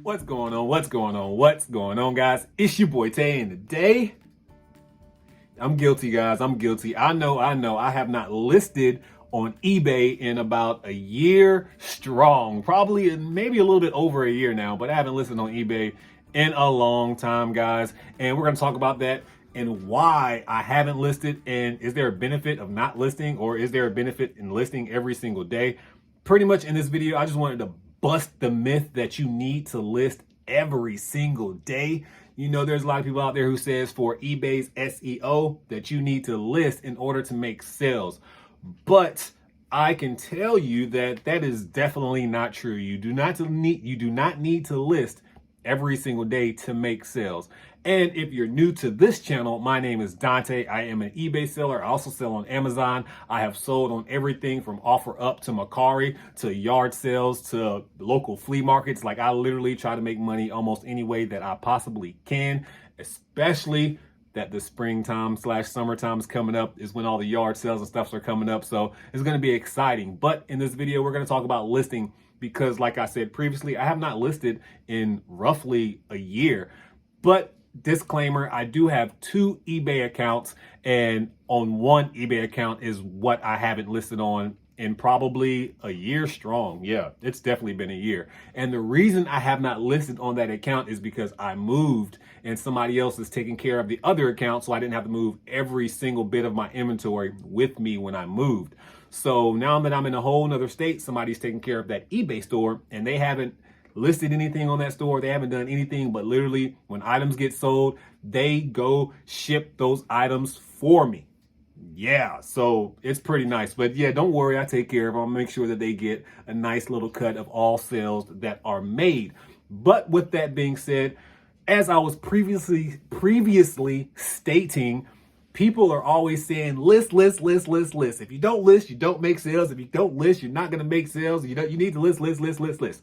What's going on? What's going on? What's going on, guys? It's your boy Tay, and today I'm guilty, guys. I'm guilty. I know. I have not listed on eBay in about a year strong, probably maybe a little bit over a year now, but I haven't listed on eBay in a long time, guys. And we're going to talk about that and why I haven't listed, and is there a benefit of not listing, or is there a benefit in listing every single day? Pretty much in this video, I just wanted to bust the myth that you need to list every single day. You know, there's a lot of people out there who says for eBay's SEO that you need to list in order to make sales. But I can tell you that that is definitely not true. You do not need to list every single day to make sales. And if you're new to this channel, my name is Dante. I am an eBay seller. I also sell on Amazon. I have sold on everything from OfferUp to Mercari to yard sales to local flea markets. Like, I literally try to make money almost any way that I possibly can, especially that the springtime / summertime is coming up, is when all the yard sales and stuff are coming up. So it's going to be exciting. But in this video, we're going to talk about listing because, like I said previously, I have not listed in roughly a year. But disclaimer, I do have 2 eBay accounts, and on one eBay account is what I haven't listed on in probably a year strong. Yeah, it's definitely been a year. And the reason I have not listed on that account is because I moved and somebody else is taking care of the other account, so I didn't have to move every single bit of my inventory with me when I moved. So now that I'm in a whole nother state, somebody's taking care of that eBay store, and they haven't listed anything on that store. They haven't done anything, but literally when items get sold, they go ship those items for me. Yeah, so it's pretty nice. But yeah, don't worry, I take care of them. I'll make sure that they get a nice little cut of all sales that are made. But with that being said, as I was previously stating, people are always saying list. If you don't list, you don't make sales. If you don't list, you're not going to make sales. You need to list.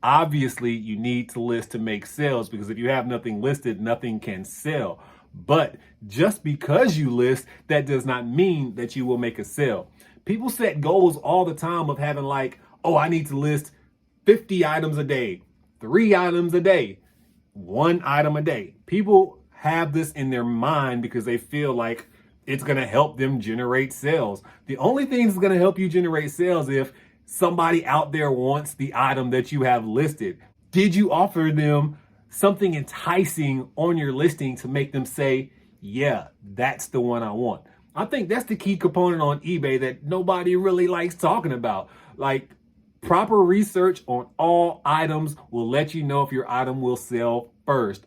Obviously, you need to list to make sales, because if you have nothing listed, nothing can sell. But just because you list, that does not mean that you will make a sale. People set goals all the time of having like, oh, I need to list 50 items a day, 3 items a day, 1 item a day. People have this in their mind because they feel like it's going to help them generate sales. The only thing that's going to help you generate sales if somebody out there wants the item that you have listed. Did you offer them something enticing on your listing to make them say, yeah, that's the one I want? I think that's the key component on eBay that nobody really likes talking about. Like, proper research on all items will let you know if your item will sell first.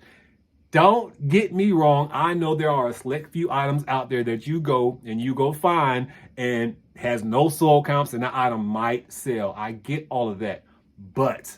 Don't get me wrong. I know there are a select few items out there that you go find and has no sold counts, and that item might sell. I get all of that. But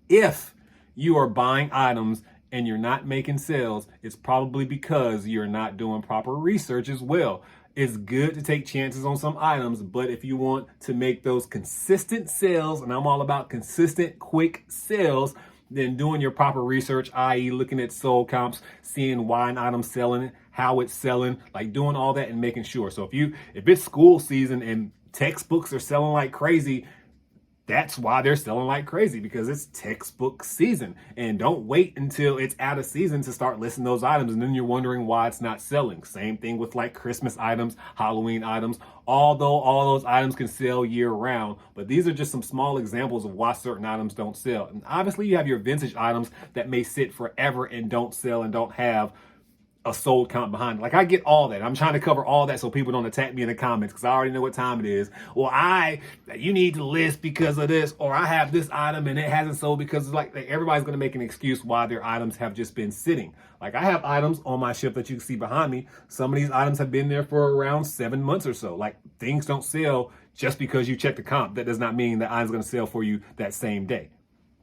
if you are buying items and you're not making sales, it's probably because you're not doing proper research as well. It's good to take chances on some items, but if you want to make those consistent sales, and I'm all about consistent, quick sales, then doing your proper research, i.e. looking at sold comps, seeing why an item's selling, how it's selling, like doing all that and making sure. So if it's school season and textbooks are selling like crazy, that's why they're selling like crazy, because it's textbook season. And don't wait until it's out of season to start listing those items, and then you're wondering why it's not selling. Same thing with like Christmas items, Halloween items, although all those items can sell year round. But these are just some small examples of why certain items don't sell. And obviously you have your vintage items that may sit forever and don't sell and don't have a sold count behind it. Like, I get all that. I'm trying to cover all that so people don't attack me in the comments, because I already know what time it is. Well, you need to list because of this, or I have this item and it hasn't sold because like everybody's going to make an excuse why their items have just been sitting. Like, I have items on my shelf that you can see behind me. Some of these items have been there for around 7 months or so. Like, things don't sell just because you check the comp. That does not mean that item's going to sell for you that same day.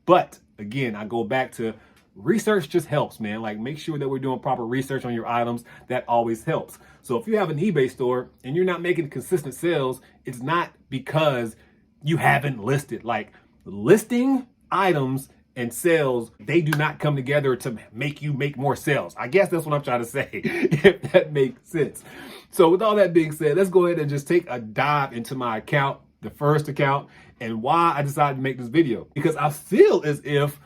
But again, I go back to research just helps, man. Like, make sure that we're doing proper research on your items. That always helps. So if you have an eBay store and you're not making consistent sales, it's not because you haven't listed. Like, listing items and sales, they do not come together to make you make more sales. I guess that's what I'm trying to say, if that makes sense. So with all that being said, let's go ahead and just take a dive into my account the first account, and why I decided to make this video. Because I feel as if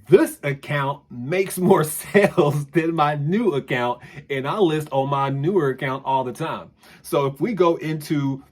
this account makes more sales than my new account, and I list on my newer account all the time. So if we go into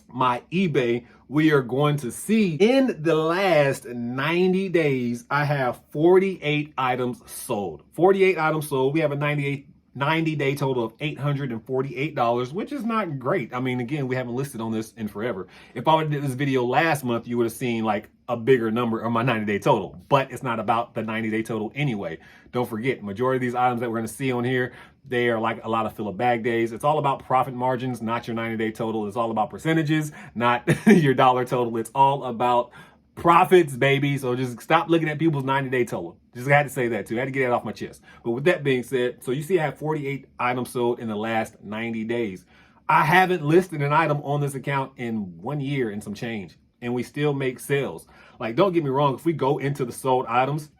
my eBay, we are going to see in the last 90 days, I have 48 items sold. 48 items sold. We have a 90-day total of $848, which is not great. I mean, again, we haven't listed on this in forever. If I would have did this video last month, you would have seen like a bigger number on my 90-day total, but it's not about the 90-day total anyway. Don't forget, majority of these items that we're going to see on here, they are like a lot of fill a bag days. It's all about profit margins, not your 90-day total. It's all about percentages, not your dollar total. It's all about profits, baby. So just stop looking at people's 90-day total. Just had to say that too. I had to get that off my chest. But with that being said, so you see I have 48 items sold in the last 90 days. I haven't listed an item on this account in 1 year and some change, and we still make sales. Like, don't get me wrong, if we go into the sold items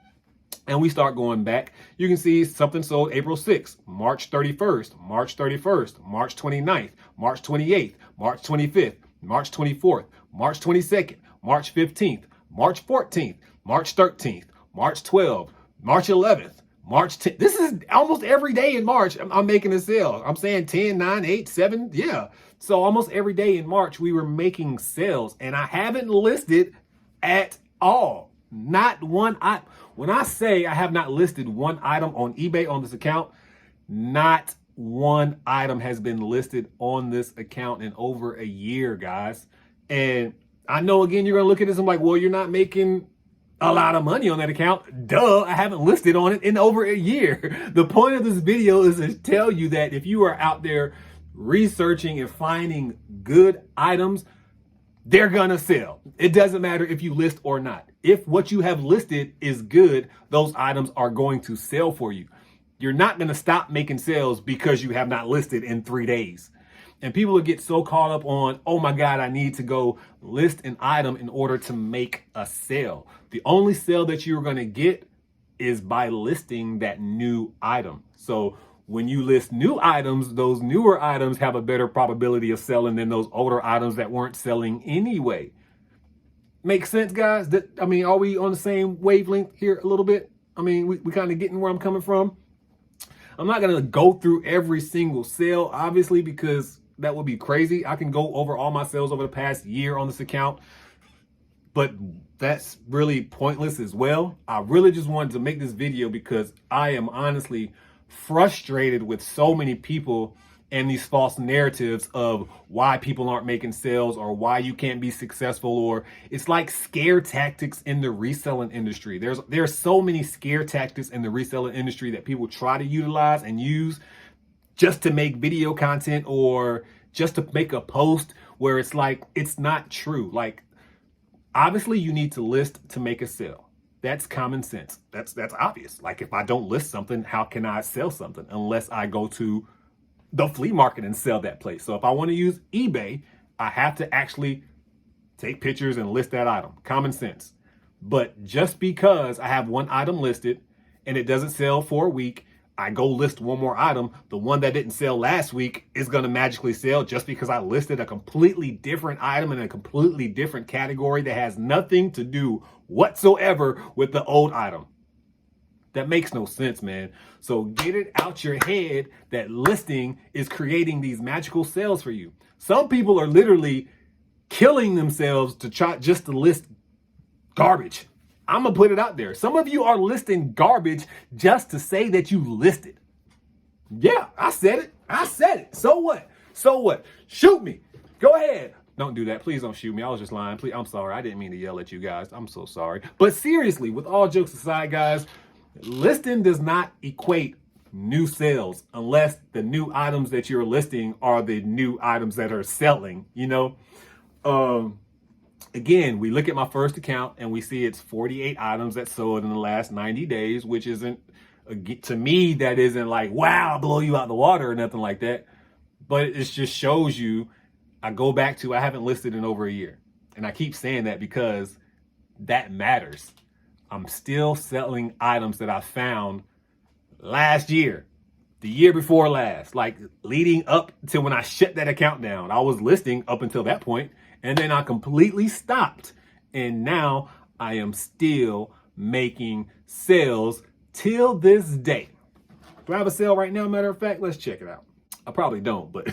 and we start going back, you can see something sold April 6th, March 31st, March 31st, March 29th, March 28th, March 25th, March 24th, March 22nd, March 15th, March 14th, March 13th, March 12th, March 11th, March 10th. This is almost every day in March I'm making a sale. I'm saying 10, 9, 8, 7. Yeah. So almost every day in March we were making sales, and I haven't listed at all. Not one item. When I say I have not listed one item on eBay on this account, not one item has been listed on this account in over a year, guys. And I know, again, you're going to look at this and like, well, you're not making a lot of money on that account. Duh, I haven't listed on it in over a year. The point of this video is to tell you that if you are out there researching and finding good items, they're gonna sell. It doesn't matter if you list or not. If what you have listed is good, those items are going to sell for you. You're not gonna stop making sales because you have not listed in 3 days. And people will get so caught up on, oh my God, I need to go list an item in order to make a sale. The only sale that you're gonna get is by listing that new item. So when you list new items, those newer items have a better probability of selling than those older items that weren't selling anyway. Make sense, guys? I mean, are we on the same wavelength here a little bit? I mean, we kind of getting where I'm coming from. I'm not going to go through every single sale, obviously, because that would be crazy. I can go over all my sales over the past year on this account, but that's really pointless as well. I really just wanted to make this video because I am honestly frustrated with so many people and these false narratives of why people aren't making sales or why you can't be successful, or it's like scare tactics in the reselling industry. There's so many scare tactics in the reselling industry that people try to utilize and use just to make video content or just to make a post where it's like, it's not true. Like, obviously you need to list to make a sale. That's common sense. That's obvious. Like, if I don't list something, how can I sell something unless I go to the flea market and sell that place? So if I want to use eBay, I have to actually take pictures and list that item. Common sense. But just because I have one item listed and it doesn't sell for a week, I go list one more item, the one that didn't sell last week is going to magically sell just because I listed a completely different item in a completely different category that has nothing to do whatsoever with the old item. That makes no sense, man. So get it out your head that listing is creating these magical sales for you. Some people are literally killing themselves to try just to list garbage. I'm going to put it out there. Some of you are listing garbage just to say that you listed. Yeah, I said it. I said it. So what? So what? Shoot me. Go ahead. Don't do that. Please don't shoot me. I was just lying. Please, I'm sorry. I didn't mean to yell at you guys. I'm so sorry. But seriously, with all jokes aside, guys, listing does not equate new sales unless the new items that you're listing are the new items that are selling, you know? Again, we look at my first account and we see it's 48 items that sold in the last 90 days, which isn't, to me, that isn't like, wow, blow you out the water or nothing like that. But it just shows you, I go back to, I haven't listed in over a year. And I keep saying that because that matters. I'm still selling items that I found last year, the year before last, like leading up to when I shut that account down. I was listing up until that point, And then I completely stopped. And now I am still making sales till this day. Do I have a sale right now? Matter of fact, let's check it out. I probably don't, but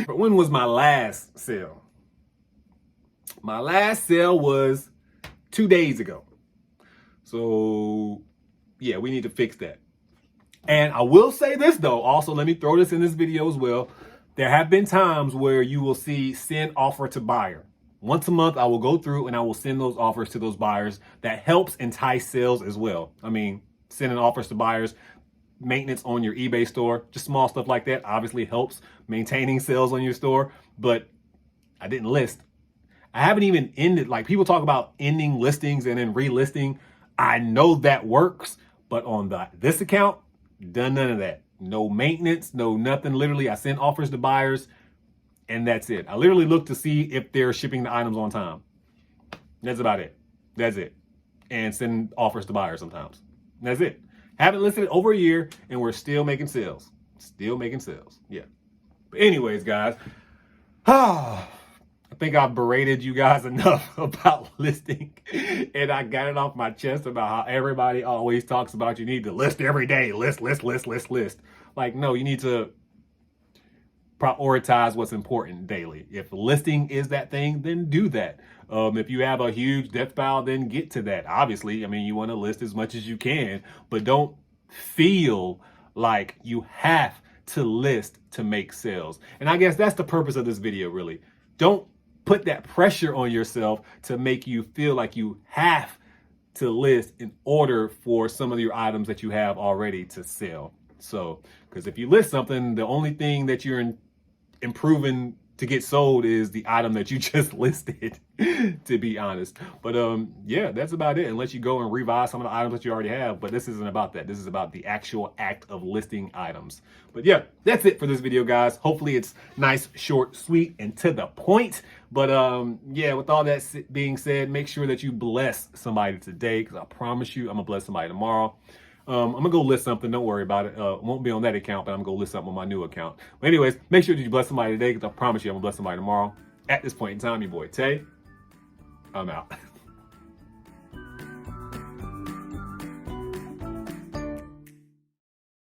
but when was my last sale? My last sale was 2 days ago. So yeah, we need to fix that. And I will say this though, also let me throw this in this video as well. There have been times where you will see send offer to buyer. Once a month, I will go through and I will send those offers to those buyers. That helps entice sales as well. I mean, sending offers to buyers, maintenance on your eBay store, just small stuff like that obviously helps maintaining sales on your store. But I didn't list. I haven't even ended, like people talk about ending listings and then relisting. I know that works, but on this account, done none of that. No maintenance, no nothing. Literally, I send offers to buyers and that's it. I literally look to see if they're shipping the items on time. That's about it. That's it. And send offers to buyers sometimes. That's it. Haven't listed it over a year and we're still making sales. Still making sales. Yeah. But anyways, guys, I think I've berated you guys enough about listing, and I got it off my chest about how everybody always talks about you need to list every day. List. Like, no, you need to prioritize what's important daily. If listing is that thing, then do that. If you have a huge death pile, then get to that. Obviously, I mean, you want to list as much as you can, but don't feel like you have to list to make sales. And I guess that's the purpose of this video, really. Don't put that pressure on yourself to make you feel like you have to list in order for some of your items that you have already to sell. So, because if you list something, the only thing that you're improving to get sold is the item that you just listed, to be honest. But yeah, that's about it, unless you go and revise some of the items that you already have. But this isn't about that. This is about the actual act of listing items. But yeah, that's it for this video, guys. Hopefully it's nice, short, sweet, and to the point. But yeah, with all that being said, make sure that you bless somebody today, because I promise you I'm gonna bless somebody tomorrow. I'm gonna go list something. Don't worry about it. It won't be on that account, but I'm gonna go list something on my new account. But anyways, make sure that you bless somebody today, because I promise you I'm gonna bless somebody tomorrow. At this point in time, your boy Tay, I'm out.